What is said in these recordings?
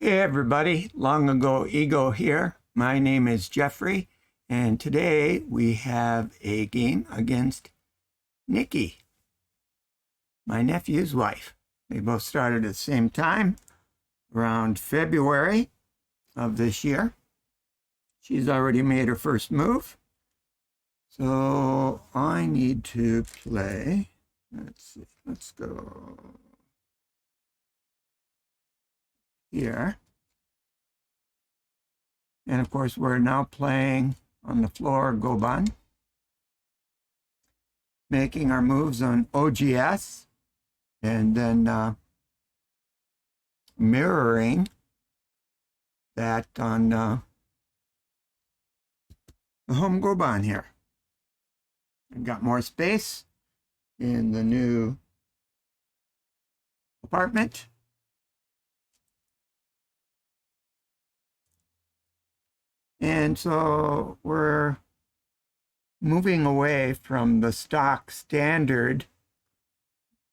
Hey everybody, Long Ago Ego here. My name is Jeffrey, and today we have a game against Nikki, my nephew's wife. They both started at the same time, around February of this year. She's already made her first move, so I need to play. Let's see, let's go here. And of course, we're now playing on the floor Goban, making our moves on OGS, and then mirroring that on the home Goban here. I've got more space in the new apartment. And so we're moving away from the stock standard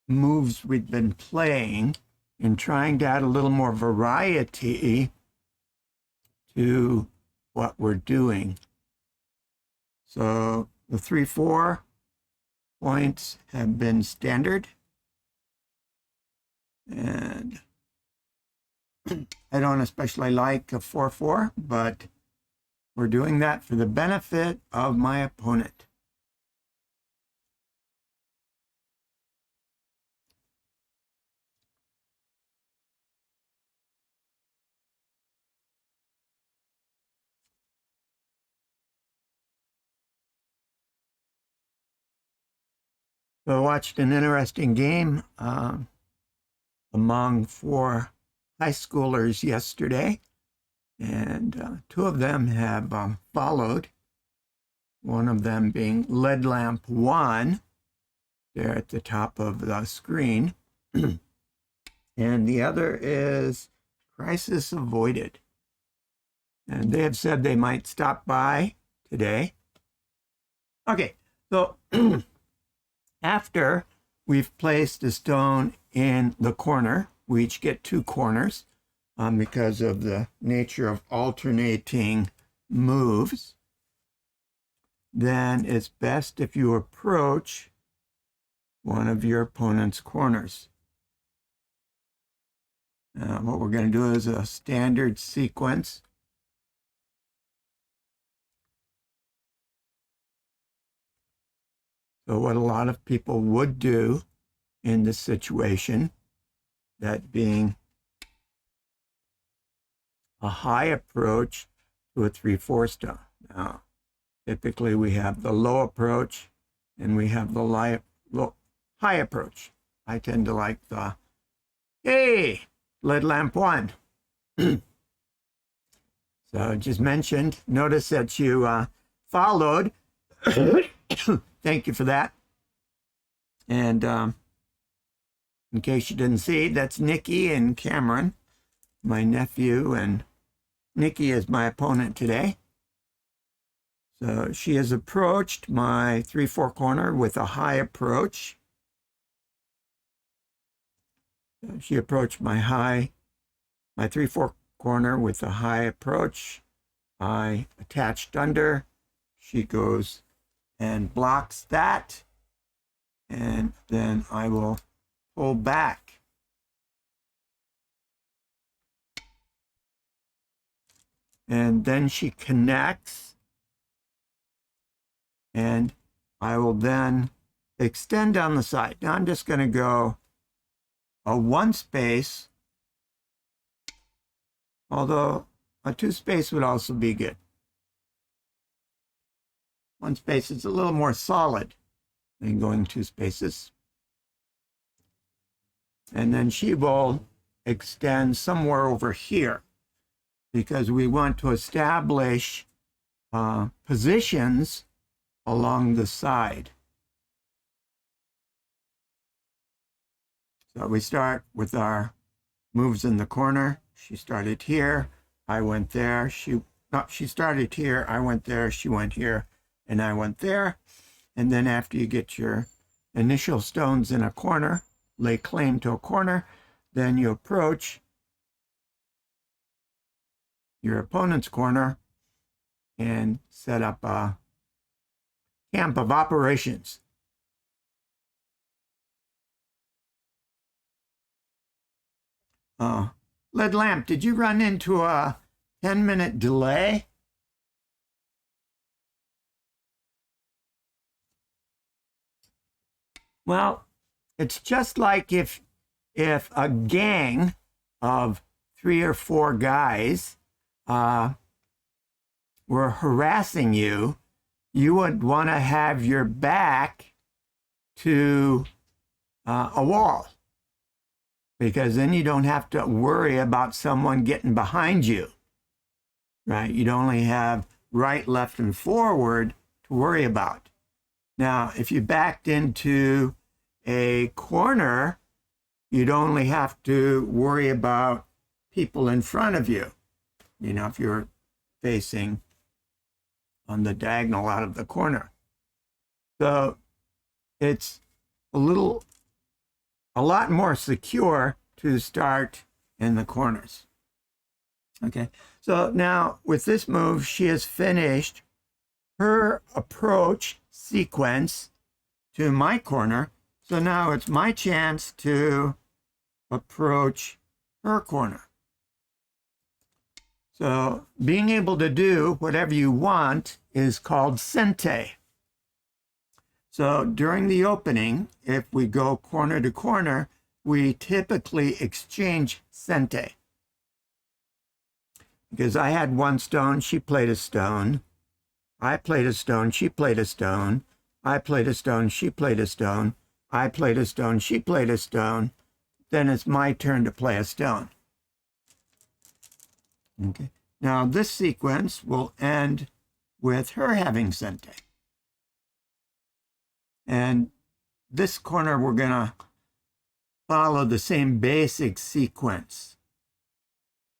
moves we've been playing and trying to add a little more variety to what we're doing. So the 3-4 points have been standard. And I don't especially like a 4-4, but we're doing that for the benefit of my opponent. So I watched an interesting game among 4 high schoolers yesterday, and 2 of them have followed, one of them being Lead Lamp 1, there at the top of the screen, and the other is Crisis Avoided. And they have said they might stop by today. Okay, so after we've placed a stone in the corner, we each get 2 corners because of the nature of alternating moves. Then it's best if you approach one of your opponent's corners. What we're going to do is a standard sequence. So what a lot of people would do in this situation, that being a high approach to a 3-4 stone. Now, typically we have the low approach and we have the high approach. I tend to like the, hey, Lead Lamp 1. So just mentioned, notice that you followed. Thank you for that. And in case you didn't see, that's Nikki and Cameron, my nephew, and Nikki is my opponent today. So she has approached my 3-4 corner with a high approach. So she approached my 3-4 corner with a high approach. I attached under. She goes and blocks that, and then I will pull back. And then she connects, and I will then extend down the side. Now I'm just going to go a 1 space, although a 2 space would also be good. 1 space is a little more solid than going 2 spaces. And then she will extend somewhere over here because we want to establish positions along the side. So we start with our moves in the corner. She started here, I went there. She started here, I went there, she went here, and I went there. And then after you get your initial stones in a corner, lay claim to a corner, then you approach your opponent's corner and set up a camp of operations. Lead Lamp, did you run into a 10-minute delay? Well, it's just like if a gang of 3 or 4 guys were harassing you, you would want to have your back to a wall, because then you don't have to worry about someone getting behind you, right? You'd only have right, left, and forward to worry about. Now, if you backed into a corner, you'd only have to worry about people in front of you. You know, if you're facing on the diagonal out of the corner. So it's a lot more secure to start in the corners. Okay, so now with this move, she has finished her approach sequence to my corner. So now it's my chance to approach her corner. So being able to do whatever you want is called sente. So during the opening, if we go corner to corner, we typically exchange sente. Because I had 1 stone, she played a stone. I played a stone, she played a stone. I played a stone, she played a stone. I played a stone, she played a stone. Then it's my turn to play a stone. Okay. Now this sequence will end with her having sente. And this corner, we're going to follow the same basic sequence.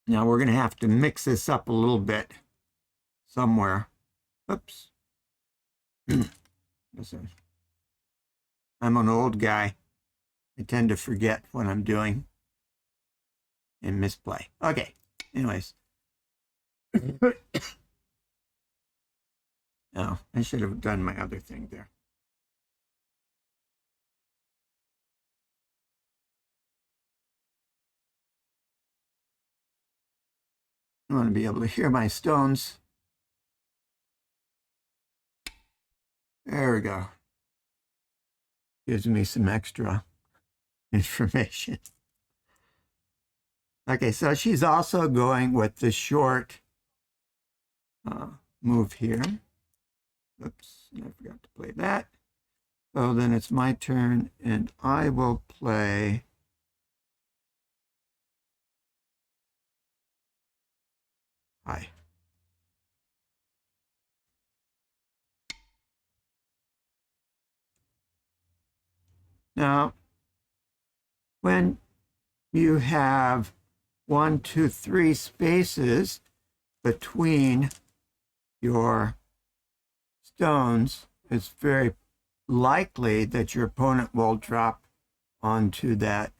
Now we're going to have to mix this up a little bit somewhere. Oops. Listen, I'm an old guy. I tend to forget what I'm doing and misplay. Okay, anyways. Oh, I should have done my other thing there. I want to be able to hear my stones. There we go. Gives me some extra information. Okay, so she's also going with the short move here. Oops, I forgot to play that. So then it's my turn, and I will play high. Now, when you have 1, 2, 3 spaces between your stones, it's very likely that your opponent will drop onto that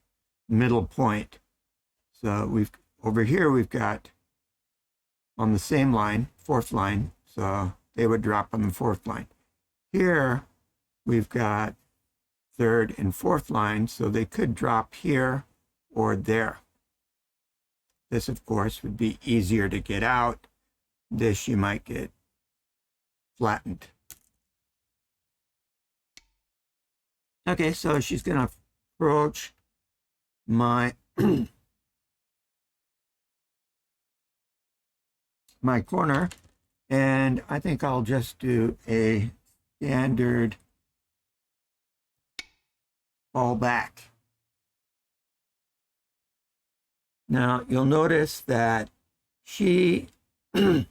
middle point. So over here we've got on the same line, 4th line, so they would drop on the 4th line. Here we've got 3rd and 4th line, so they could drop here or there. This, of course, would be easier to get out. This you might get flattened. Okay, so she's going to approach my my corner, and I think I'll just do a standard fall back. Now you'll notice that she played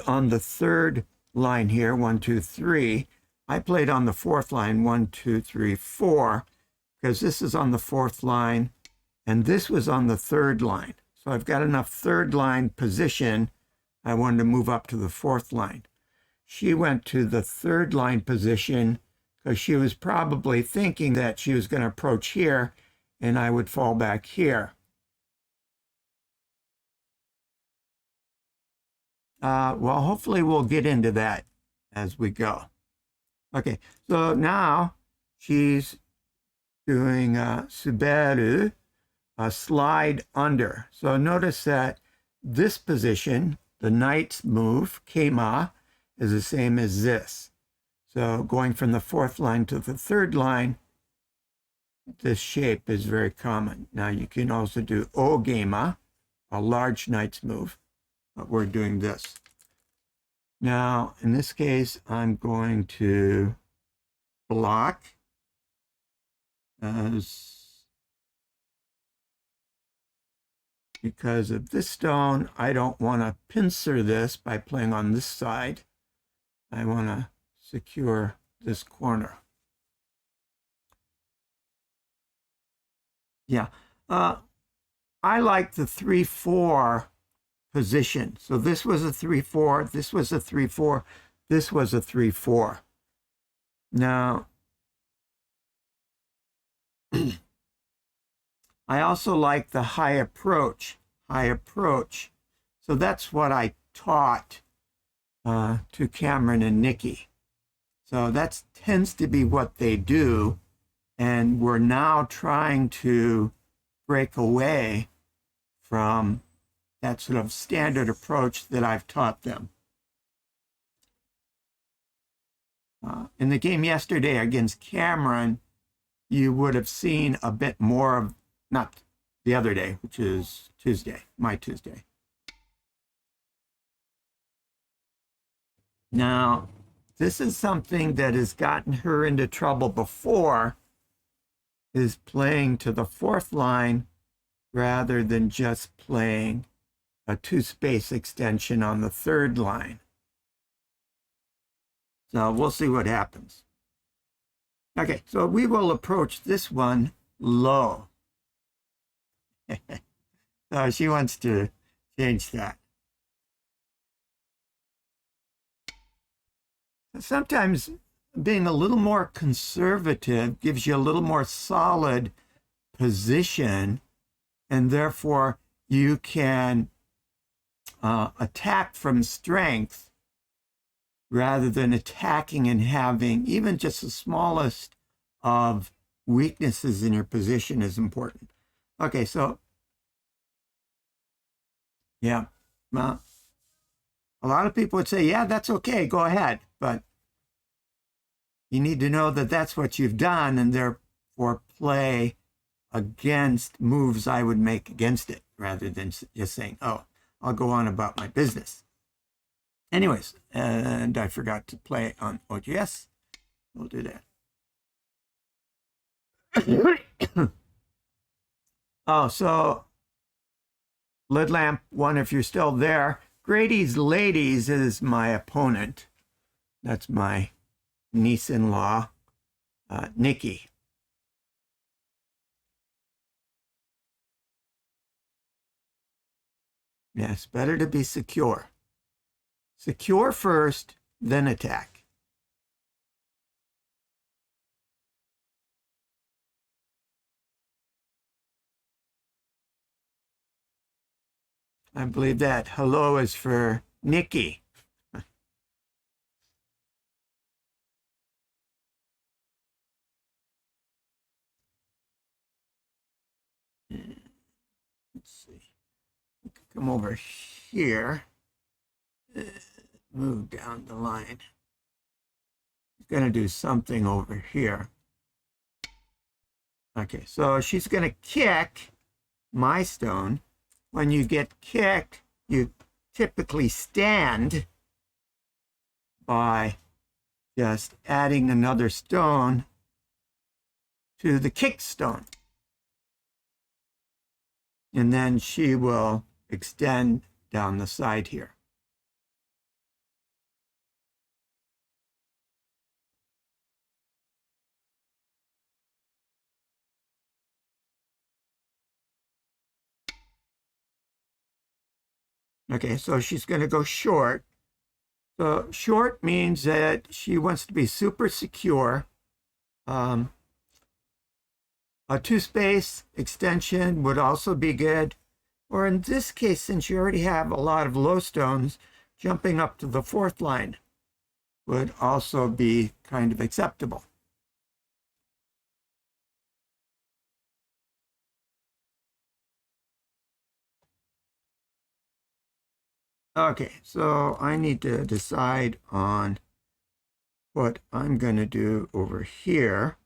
on the 3rd line here, 1, 2, 3. I played on the 4th line, 1, 2, 3, 4, because this is on the 4th line, and this was on the 3rd line. So I've got enough 3rd line position. I wanted to move up to the 4th line. She went to the 3rd line position because she was probably thinking that she was going to approach here and I would fall back here. Well, hopefully we'll get into that as we go. Okay, so now she's doing suberu, a slide under. So notice that this position, the knight's move, keima, is the same as this. So going from the fourth line to the third line, this shape is very common. Now you can also do ogema, a large knight's move, but we're doing this. Now, in this case, I'm going to block because of this stone. I don't want to pincer this by playing on this side. I want to secure this corner. Yeah, I like the 3-4 position. So this was a 3-4, this was a 3-4, this was a 3-4. Now, I also like the high approach. So that's what I taught to Cameron and Nikki. So that tends to be what they do. And we're now trying to break away from that sort of standard approach that I've taught them. In the game yesterday against Cameron, you would have seen a bit more of, not the other day, which is Tuesday, my Tuesday. Now, this is something that has gotten her into trouble before, is playing to the fourth line rather than just playing a 2-space extension on the third line. So we'll see what happens. Okay, so we will approach this one low. So she wants to change that. Sometimes being a little more conservative gives you a little more solid position, and therefore you can attack from strength rather than attacking and having even just the smallest of weaknesses in your position is important. Okay, so yeah, well, a lot of people would say, yeah, that's okay, go ahead, but you need to know that that's what you've done, and therefore play against moves I would make against it, rather than just saying, oh, I'll go on about my business. Anyways, and I forgot to play on OGS. We'll do that. Oh, so Lid Lamp 1, if you're still there, Grady's Ladies is my opponent. That's my niece-in-law, Nikki. Yes, better to be secure. Secure first, then attack. I believe that hello is for Nikki. Let's see. Come over here. Move down the line. She's going to do something over here. Okay, so she's going to kick my stone. When you get kicked, you typically stand by just adding another stone to the kick stone. And then she will extend down the side here. Okay, so she's going to go short. So short means that she wants to be super secure. A 2-space extension would also be good. Or in this case, since you already have a lot of low stones, jumping up to the fourth line would also be kind of acceptable. Okay, so I need to decide on what I'm going to do over here.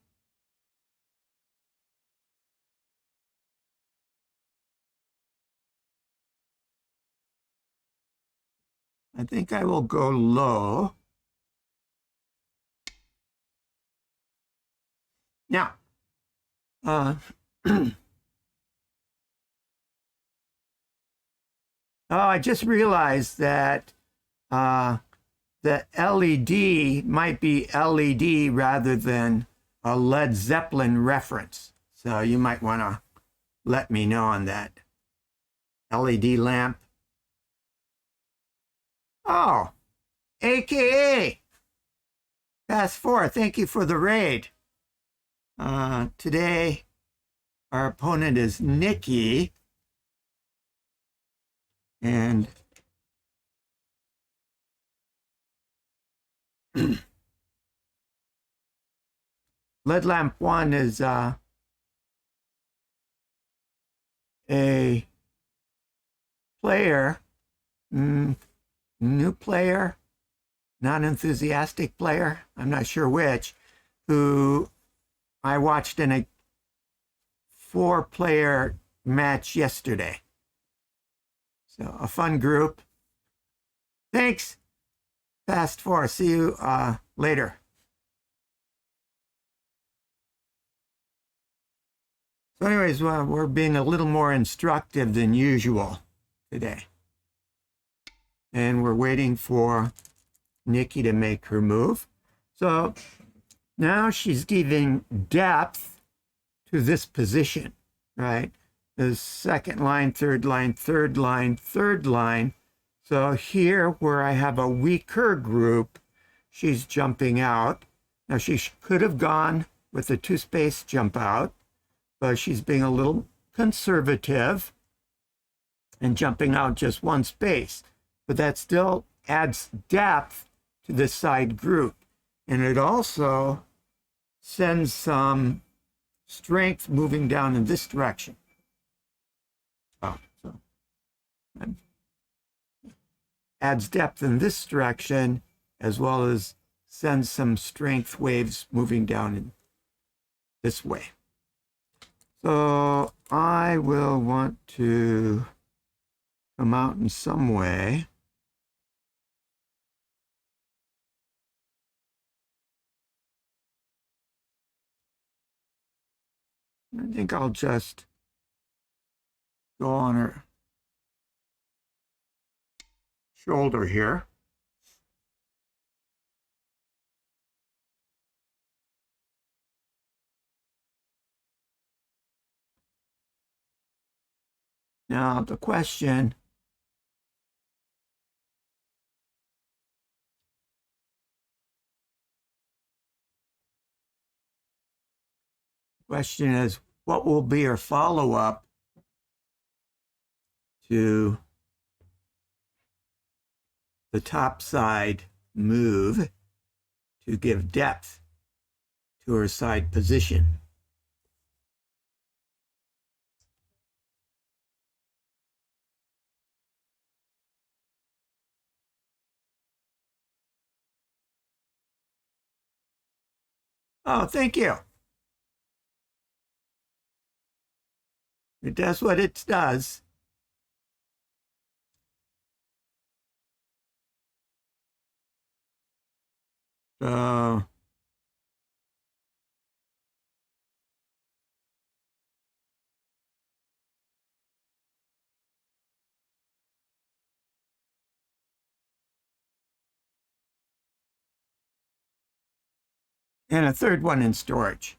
I think I will go low. Now, oh, I just realized that the LED might be LED rather than a Led Zeppelin reference. So you might want to let me know on that. LED lamp. Oh, AKA Pass 4, thank you for the raid. Today, our opponent is Nikki. And Lead Lamp 1 is a player, new player, non-enthusiastic player, I'm not sure which, who I watched in a 4-player match yesterday. So a fun group. Thanks, Fast 4. See you later. So anyways, we're being a little more instructive than usual today. And we're waiting for Nikki to make her move. So now she's giving depth to this position, right? The second line, third line, third line, third line. So here where I have a weaker group, she's jumping out. Now she could have gone with a 2-space jump out, but she's being a little conservative and jumping out just 1 space. But that still adds depth to this side group. And it also sends some strength moving down in this direction. Oh, so adds depth in this direction, as well as sends some strength waves moving down in this way. So I will want to come out in some way. I think I'll just go on her shoulder here. Now the question is, what will be her follow-up to the top side move to give depth to her side position? Oh, thank you. It does what it does. So and a third one in storage.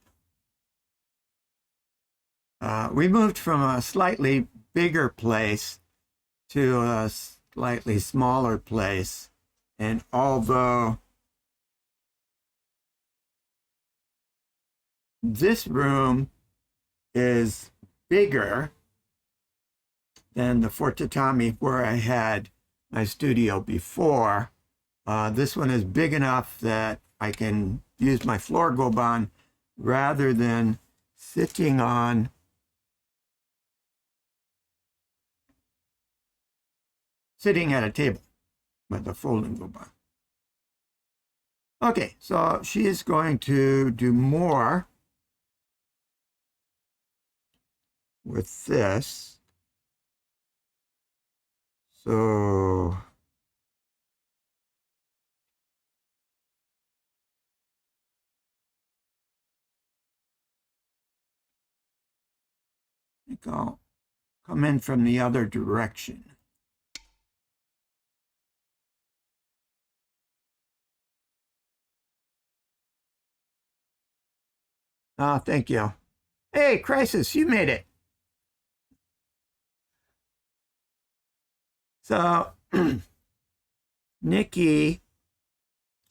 We moved from a slightly bigger place to a slightly smaller place. And although this room is bigger than the Fort Tatami where I had my studio before. This one is big enough that I can use my floor goban rather than sitting at a table with a folding goban. Okay, so she is going to do more with this. So I think I'll come in from the other direction. Oh, thank you. Hey, Crisis, you made it. So, Nikki,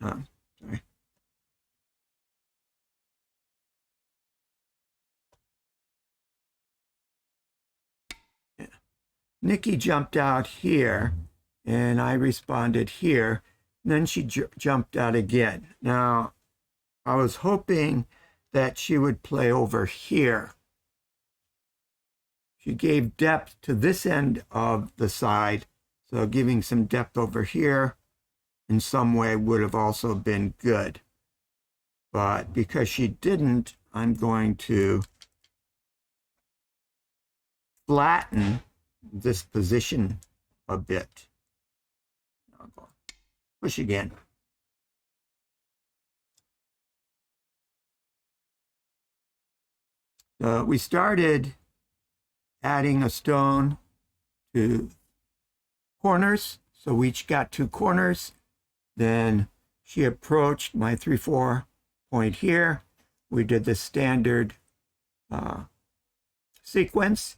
sorry. Yeah. Nikki jumped out here, and I responded here. Then she jumped out again. Now, I was hoping that she would play over here. She gave depth to this end of the side, so giving some depth over here in some way would have also been good. But because she didn't, I'm going to flatten this position a bit. I'll go push again. We started adding a stone to corners. So we each got 2 corners. Then she approached my 3-4 point here. We did the standard sequence.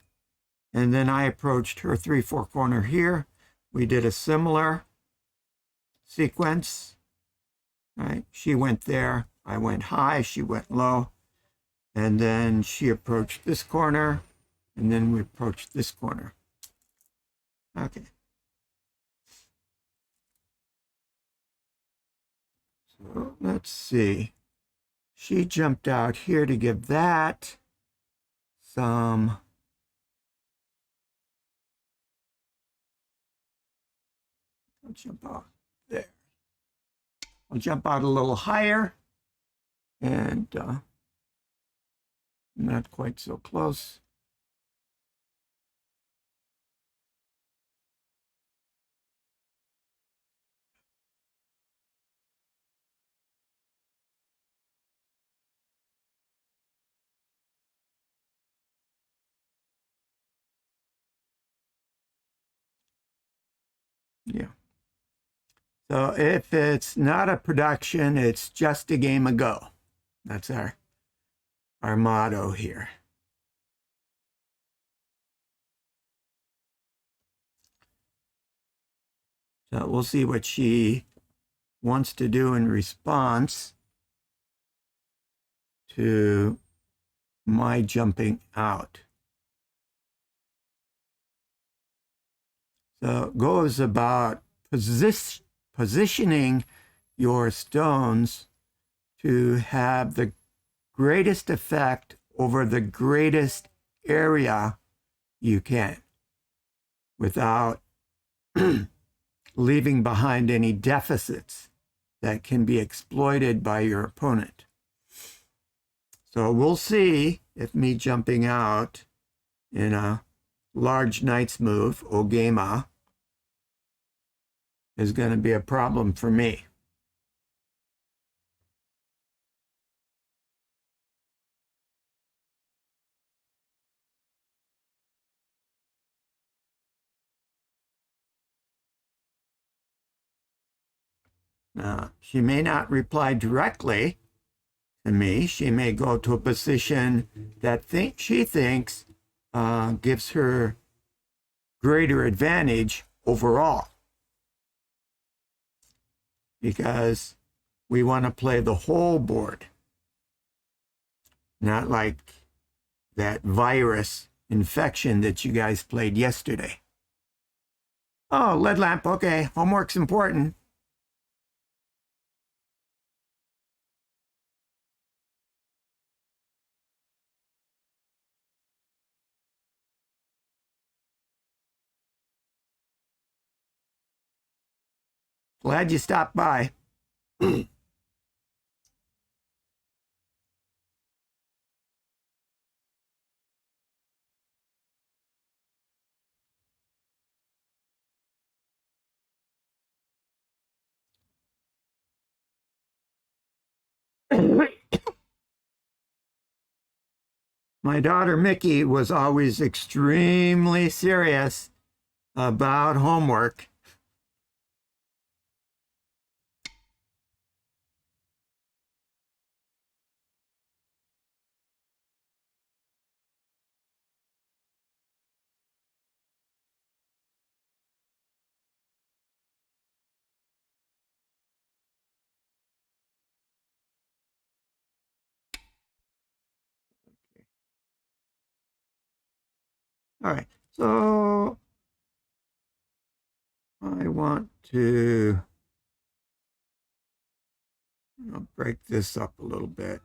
And then I approached her 3-4 corner here. We did a similar sequence. Right? She went there. I went high. She went low. And then she approached this corner. And then we approached this corner. Okay. So let's see. She jumped out here to give that some I'll jump out there. I'll jump out a little higher and not quite so close. Yeah. So if it's not a production, it's just a game of Go. That's our motto here. So we'll see what she wants to do in response to my jumping out. So Go is about positioning your stones to have the greatest effect over the greatest area you can without leaving behind any deficits that can be exploited by your opponent. So we'll see if me jumping out in a large knight's move, Ogema, is going to be a problem for me. Now, she may not reply directly to me. She may go to a position that she thinks gives her greater advantage overall. Because we want to play the whole board, not like that virus infection that you guys played yesterday. Oh, lead lamp. Okay. Homework's important. Glad you stopped by. My daughter Mickey was always extremely serious about homework. All right. So I want to break this up a little bit.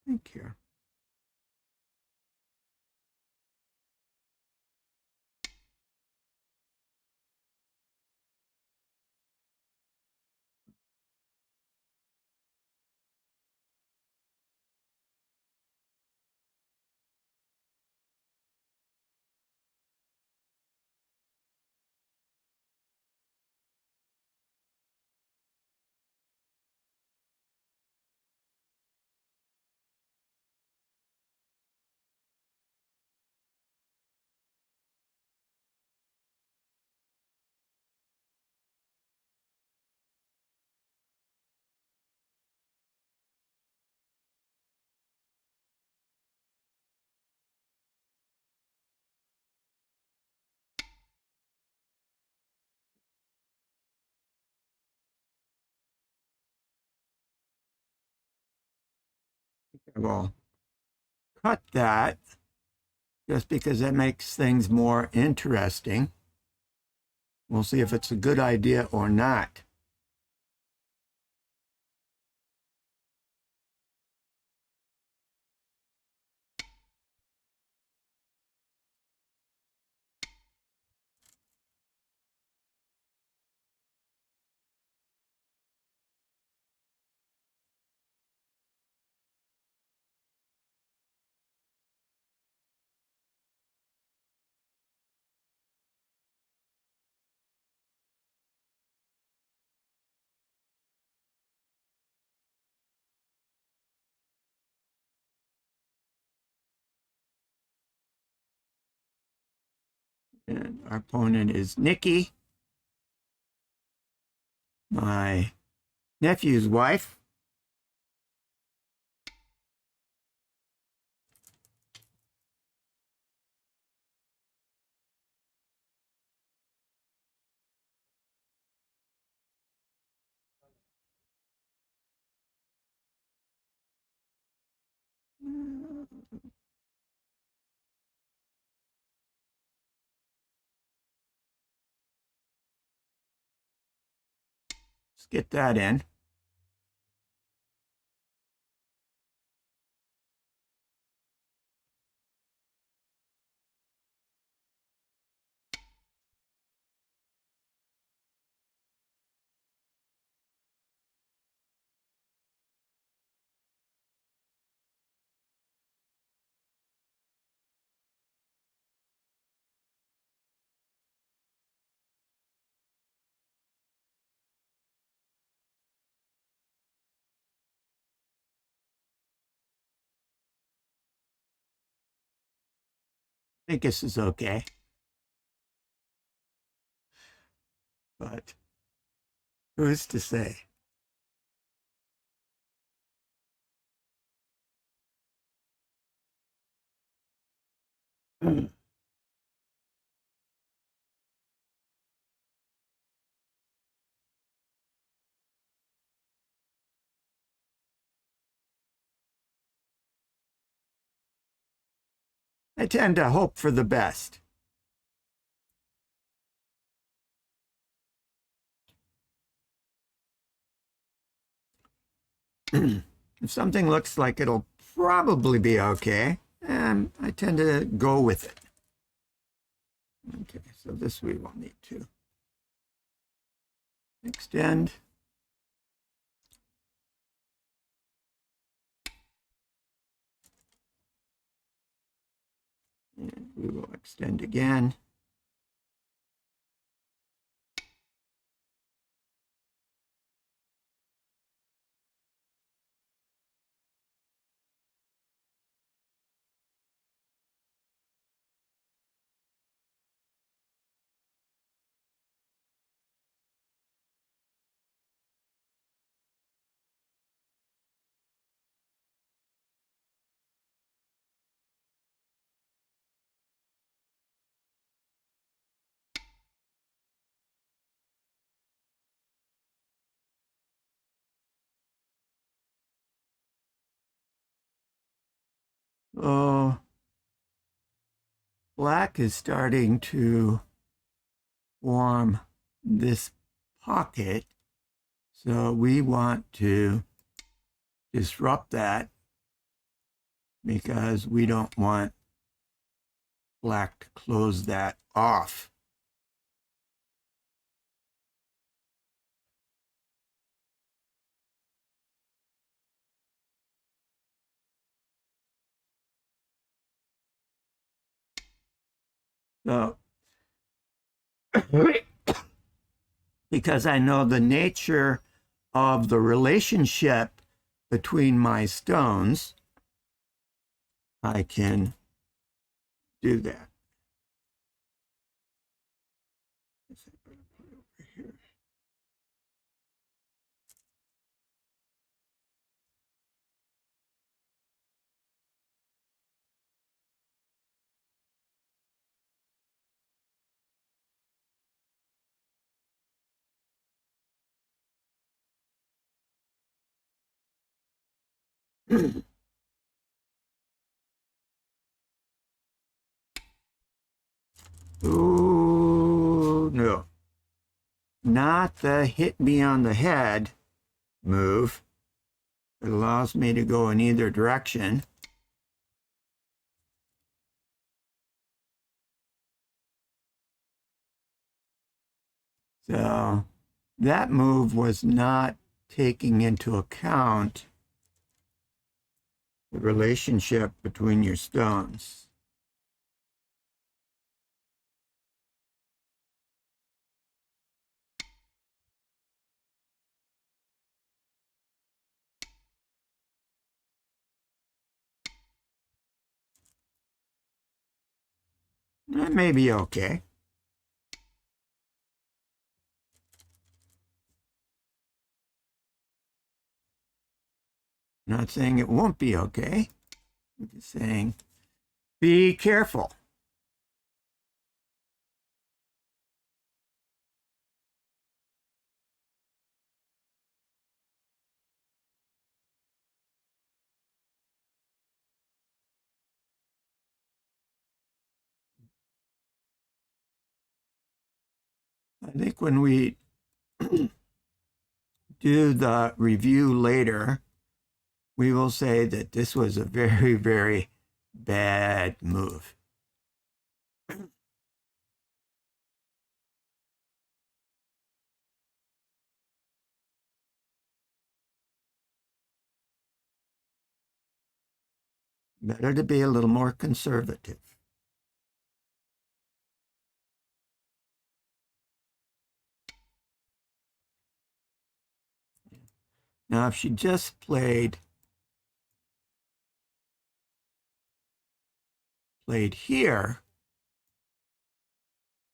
Thank you. Well, cut that just because it makes things more interesting. We'll see if it's a good idea or not. And our opponent is Nikki, my nephew's wife. Let's get that in. I think this is okay. But who's to say? I tend to hope for the best. If something looks like it'll probably be okay, I tend to go with it. Okay, so this we will need to extend. And we will extend again. Oh, black is starting to form this pocket, so we want to disrupt that because we don't want black to close that off. So, because I know the nature of the relationship between my stones, I can do that. Ooh, no. Not the hit me on the head move. It allows me to go in either direction. So that move was not taking into account the relationship between your stones. That may be okay. I'm not saying it won't be okay. I'm just saying be careful. I think when we do the review later, we will say that this was a very, very bad move. Better to be a little more conservative. Now, if she just played here,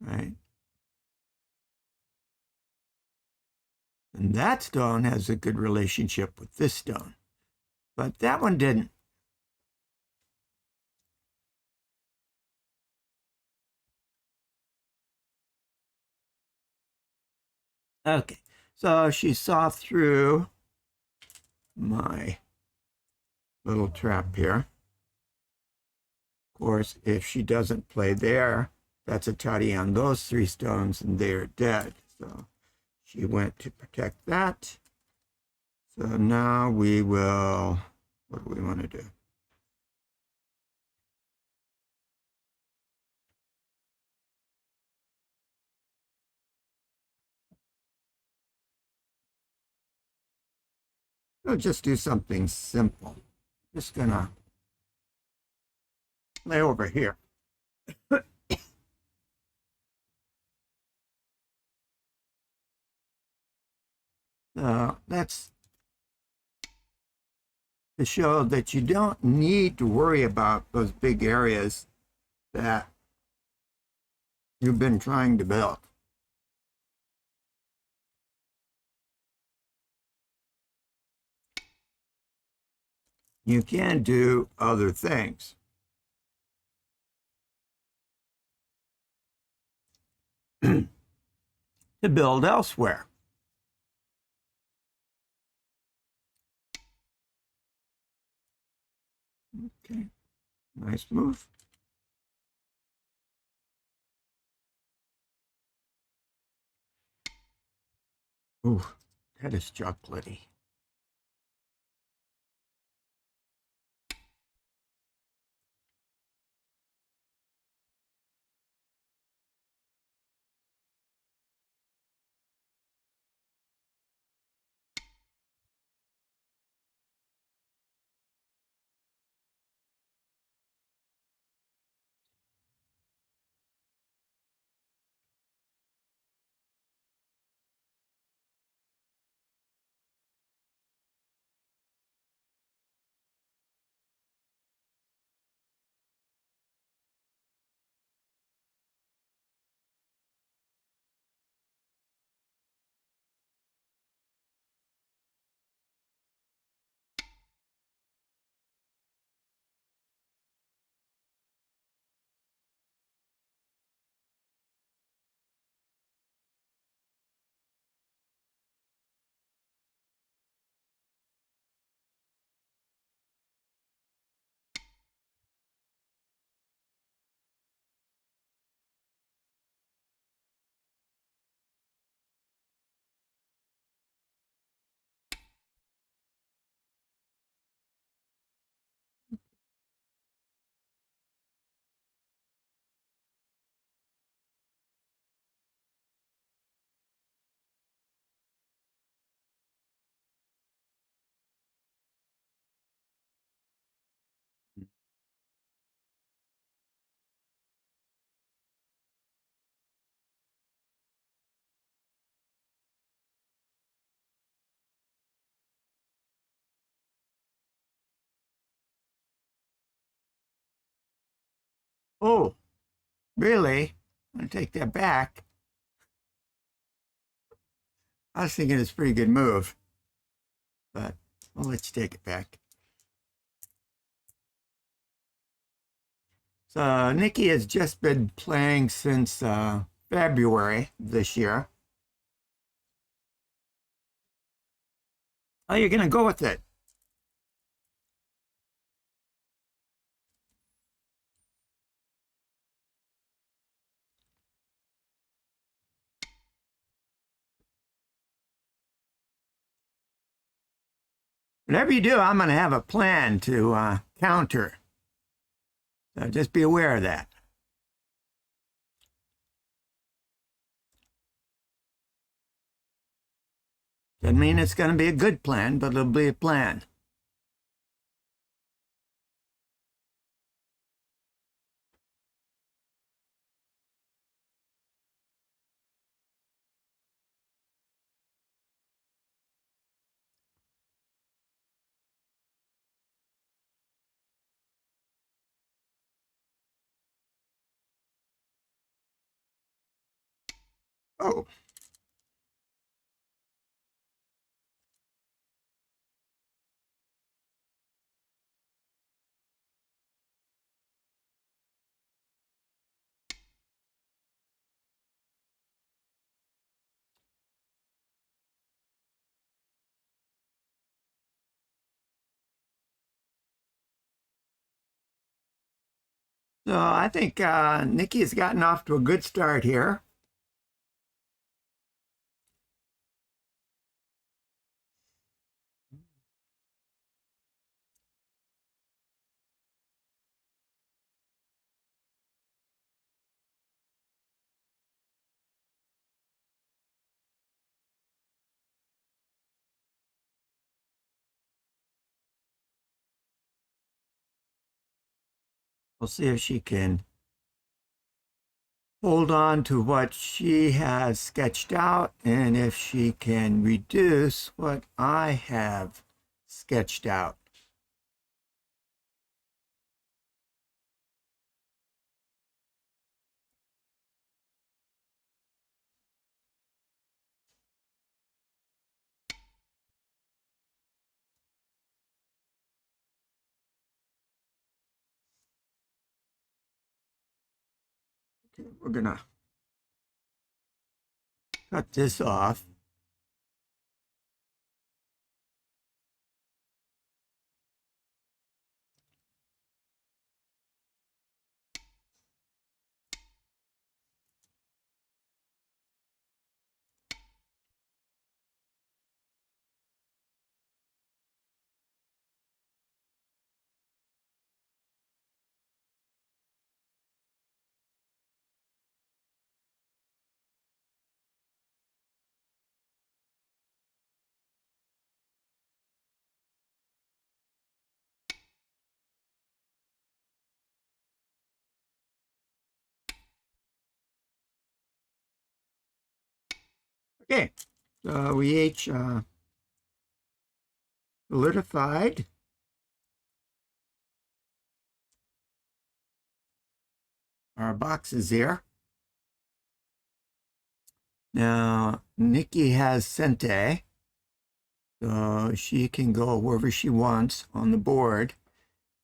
right? And that stone has a good relationship with this stone, but that one didn't. Okay, so she saw through my little trap here. course, if she doesn't play there, that's a tutty on those 3 stones, and they're dead. So she went to protect that. So now we will, what do we want to do? We'll just do something simple. Just gonna lay over here. That's to show that you don't need to worry about those big areas that you've been trying to build. You can do other things. To build elsewhere. Okay, nice move. Ooh, that is chocolatey. Oh, really? I'm gonna take that back. I was thinking it's a pretty good move, but I'll let you take it back. So Nikki has just been playing since February this year. Oh, you're gonna go with it. Whatever you do, I'm gonna have a plan to counter. So just be aware of that. Doesn't mean it's gonna be a good plan, but it'll be a plan. Oh, So I think Nikki has gotten off to a good start here. We'll see if she can hold on to what she has sketched out and if she can reduce what I have sketched out. Okay, we're gonna cut this off. Okay, so we each solidified our boxes here. Now, Nikki has Sente, so she can go wherever she wants on the board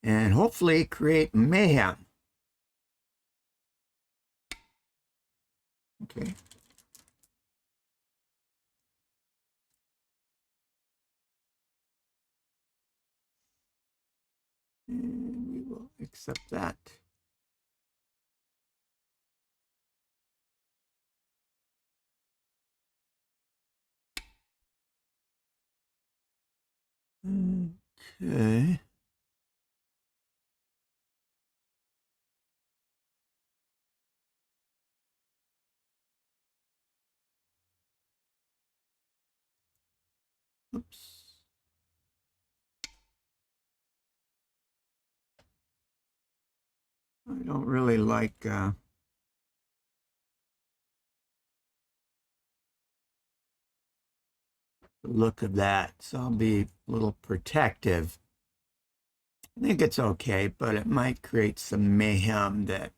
and hopefully create mayhem. Okay. And we will accept that. Okay. Oops. I don't really like the look of that, so I'll be a little protective. I think it's okay, but it might create some mayhem that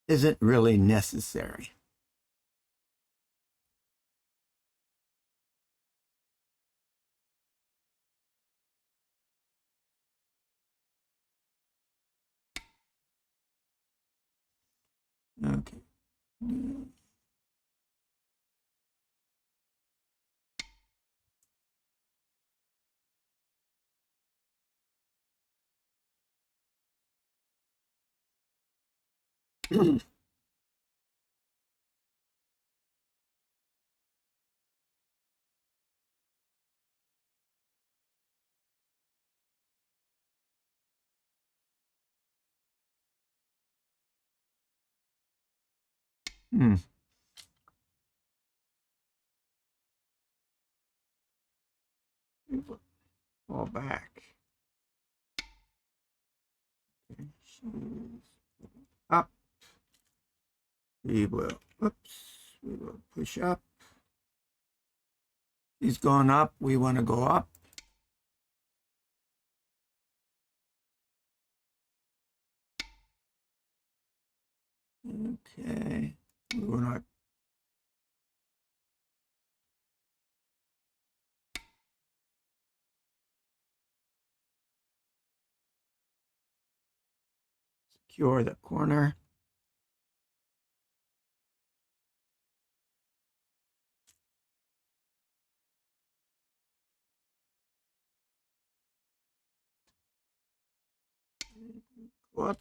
isn't really necessary. Okay. Hmm. Fall back. Okay. Up. We will, oops, we will push up. He's going up. We want to go up. Okay. We're not. Secure the corner. Go up.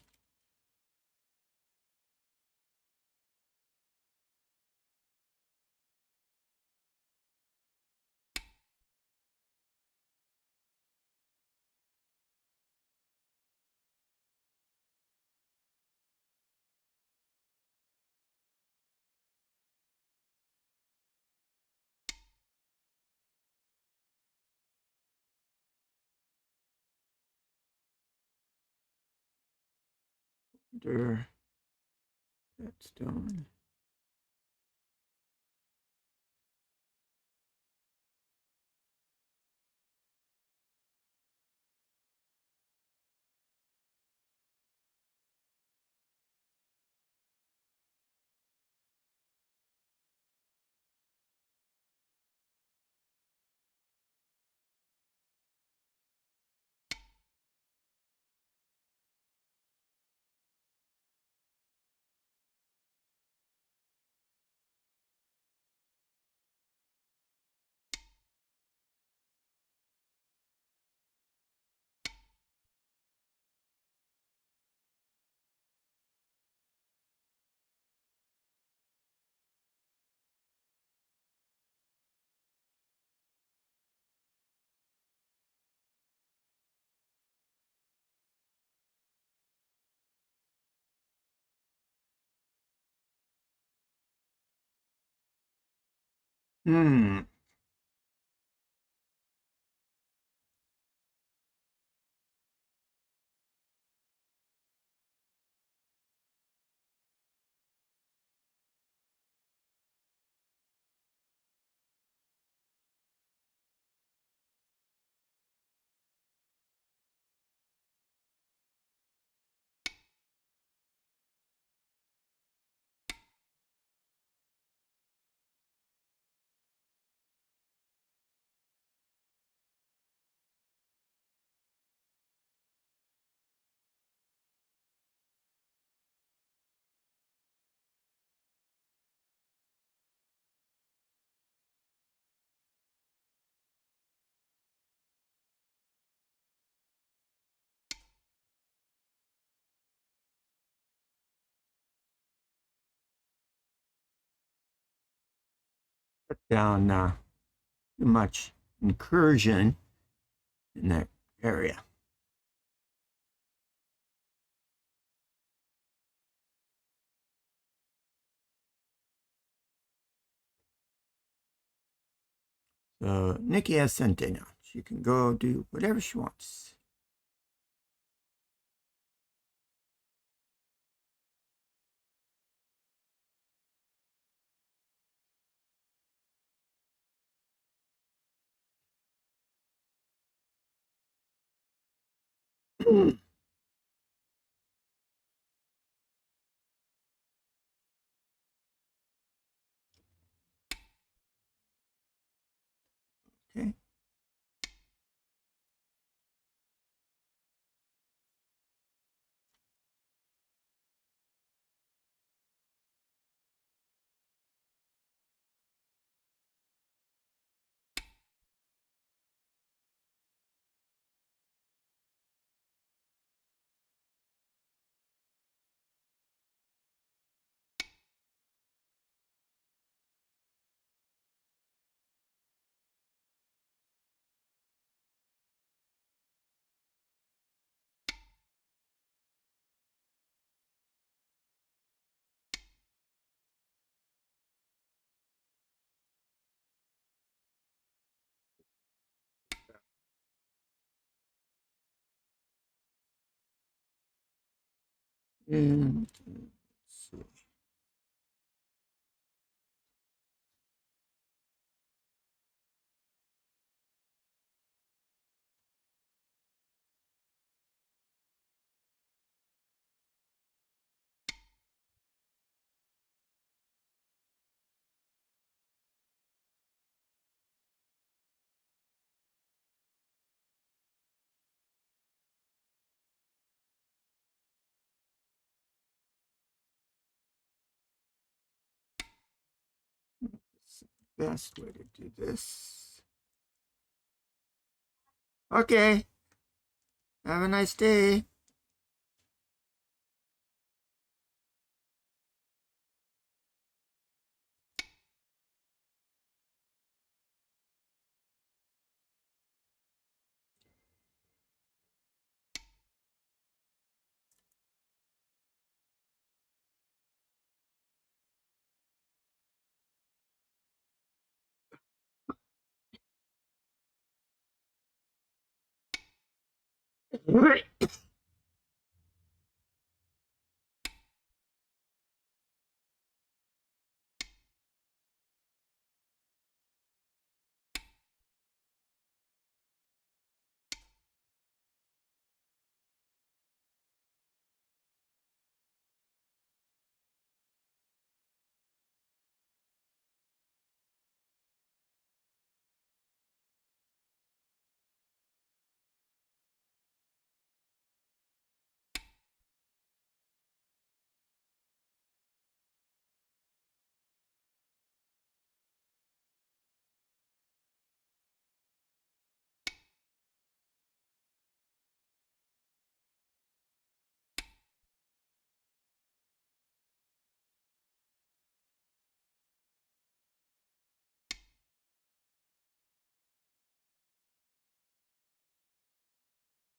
After that's done. Hmm. Put down too much incursion in that area. So Nikki has Sente now. She can go do whatever she wants. Okay. And let's see. What's the best way to do this? Okay. Have a nice day.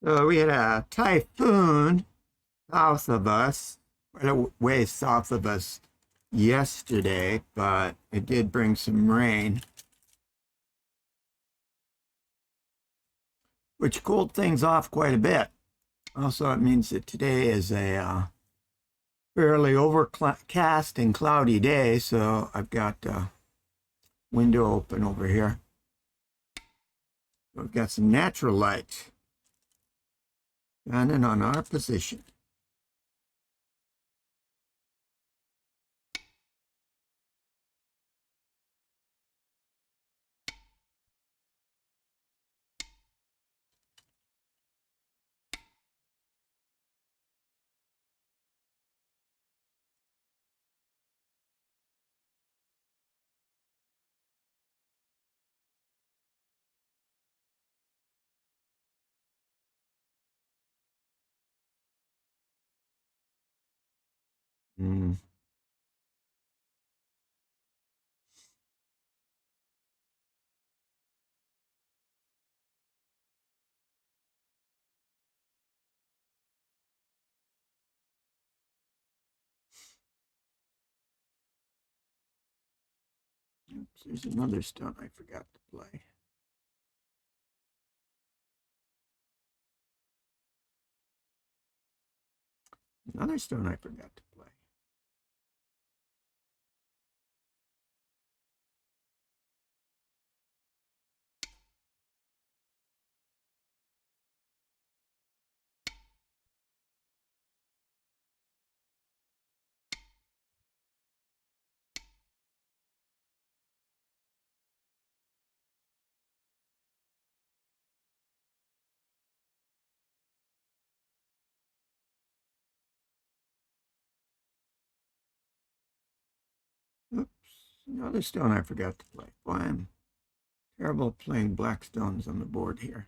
So we had a typhoon south of us, quite a way south of us yesterday, but it did bring some rain, which cooled things off quite a bit. Also, it means that today is a fairly overcast and cloudy day, so I've got a window open over here. So we've got some natural light shining on our position. Mm. Oops, there's another stone I forgot to play. Another stone I forgot to play. Oops, another stone I forgot to play. Boy, I'm terrible at playing black stones on the board here.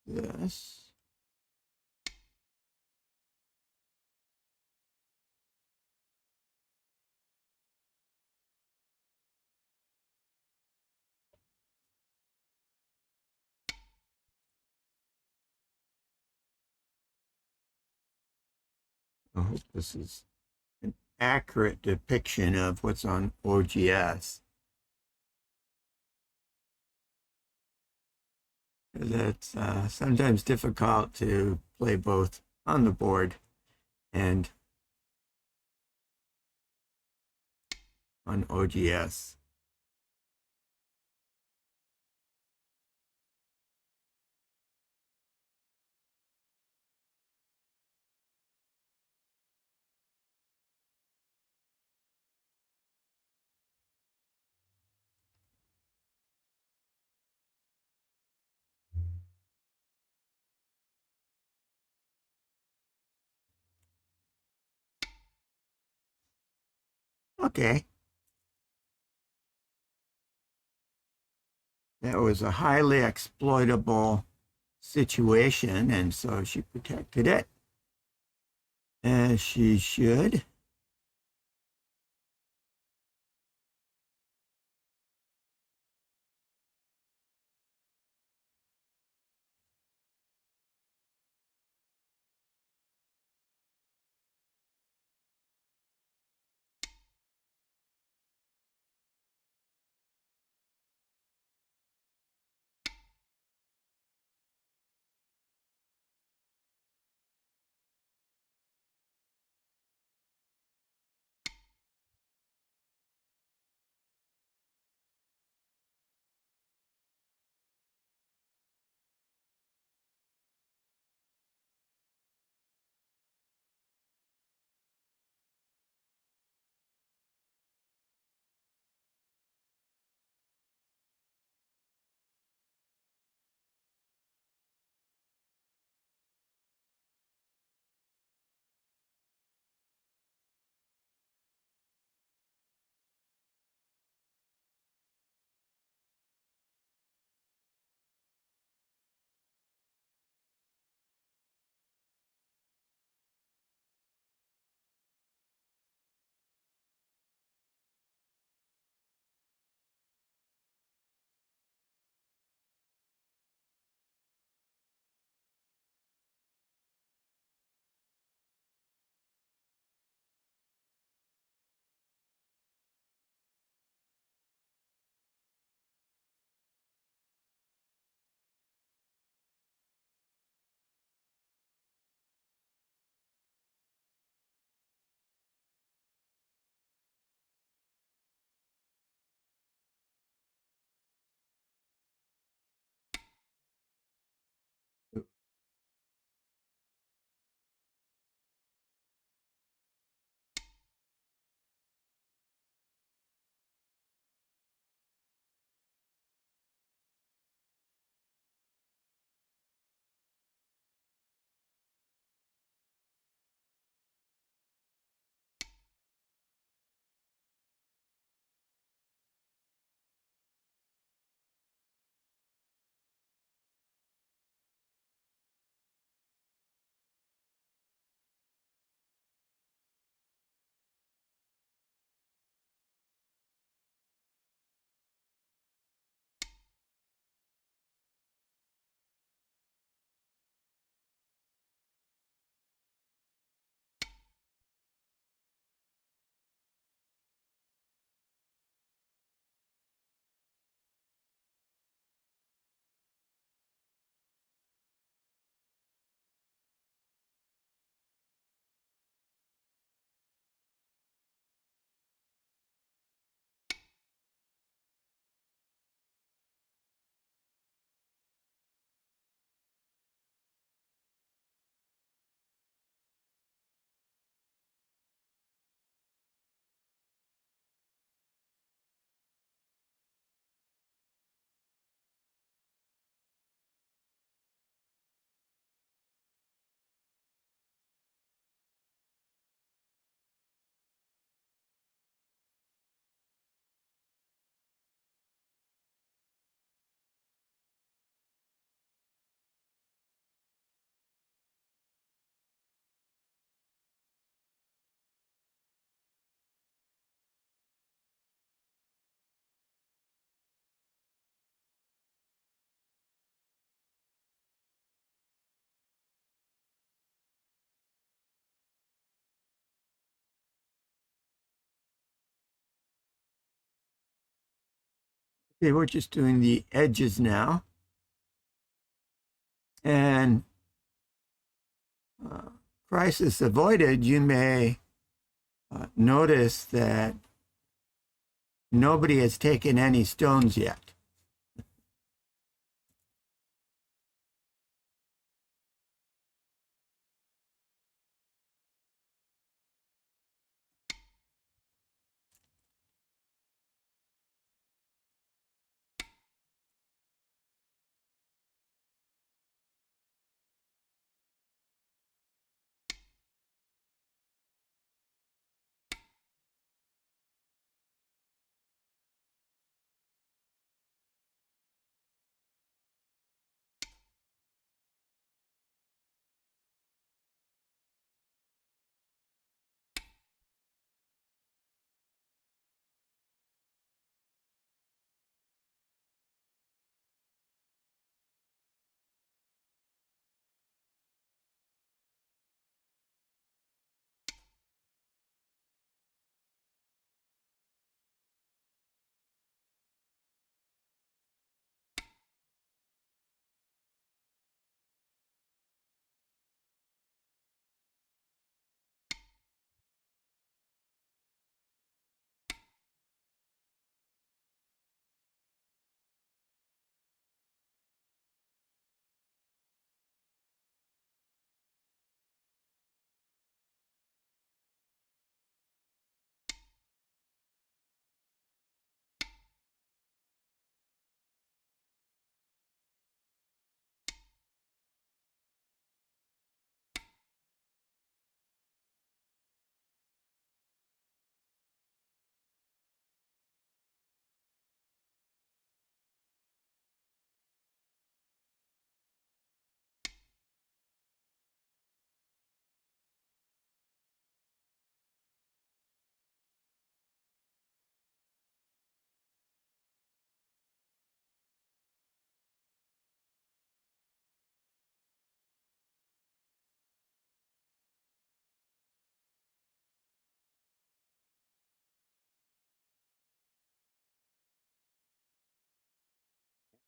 This. I hope this is an accurate depiction of what's on OGS. It's sometimes difficult to play both on the board and on OGS. Okay, that was a highly exploitable situation, and so she protected it, as she should. Okay, we're just doing the edges now. And crisis avoided, you may notice that nobody has taken any stones yet.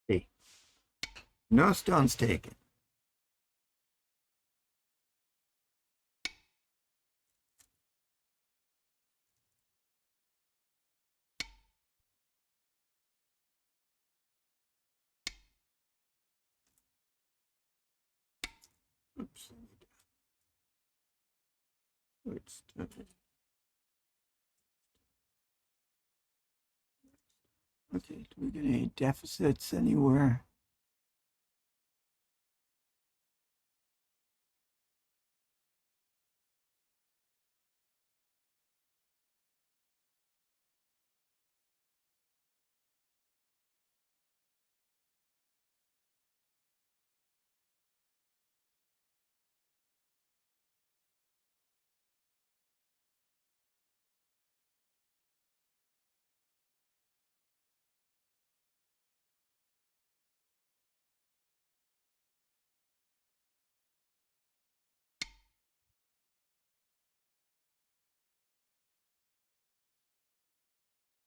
Okay. No stones taken. Oops. Okay, do we get any deficits anywhere?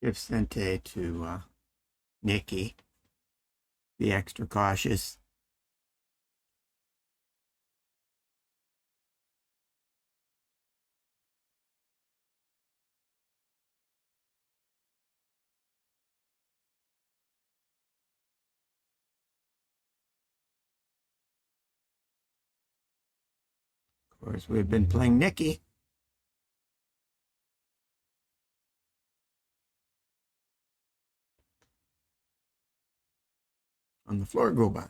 Give Sente to Nikki. Be extra cautious. Of course, we've been playing Nikki on the floor go by.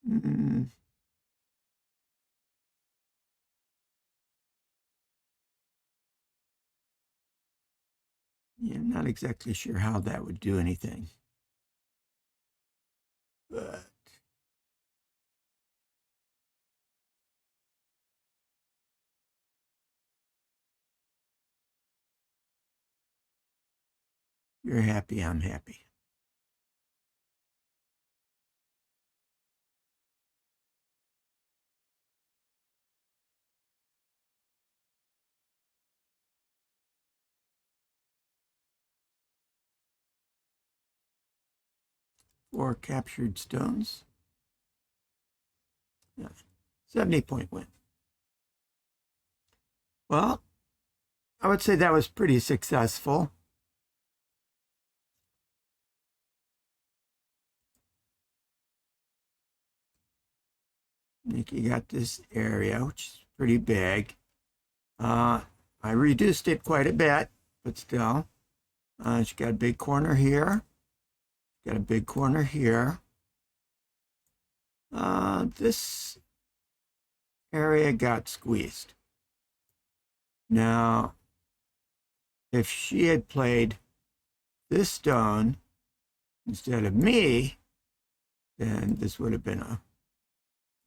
Mm, yeah, I'm not exactly sure how that would do anything. But you're happy, I'm happy. 4 captured stones. Yeah, 70-point win. Well, I would say that was pretty successful. Nikki got this area, which is pretty big. I reduced it quite a bit, but still. She got a big corner here. Got a big corner here. This area got squeezed. Now, if she had played this stone instead of me, then this would have been a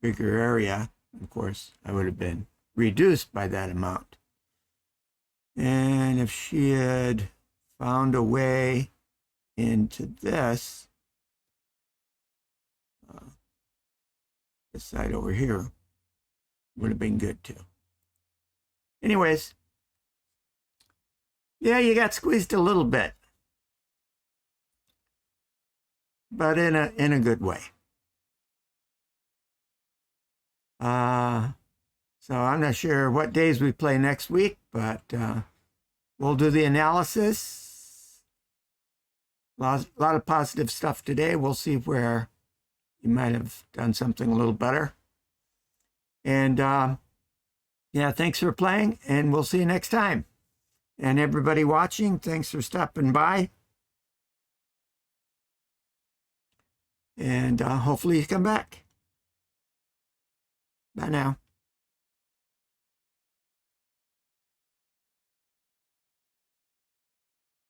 bigger area. Of course, I would have been reduced by that amount. And if she had found a way into this side over here, would have been good too. Anyways, yeah, you got squeezed a little bit, but in a good way. So I'm not sure what days we play next week, but we'll do the analysis. A lot of positive stuff today. We'll see where you might have done something a little better. And yeah, thanks for playing, and we'll see you next time. And everybody watching, thanks for stopping by. And hopefully you come back. Bye now.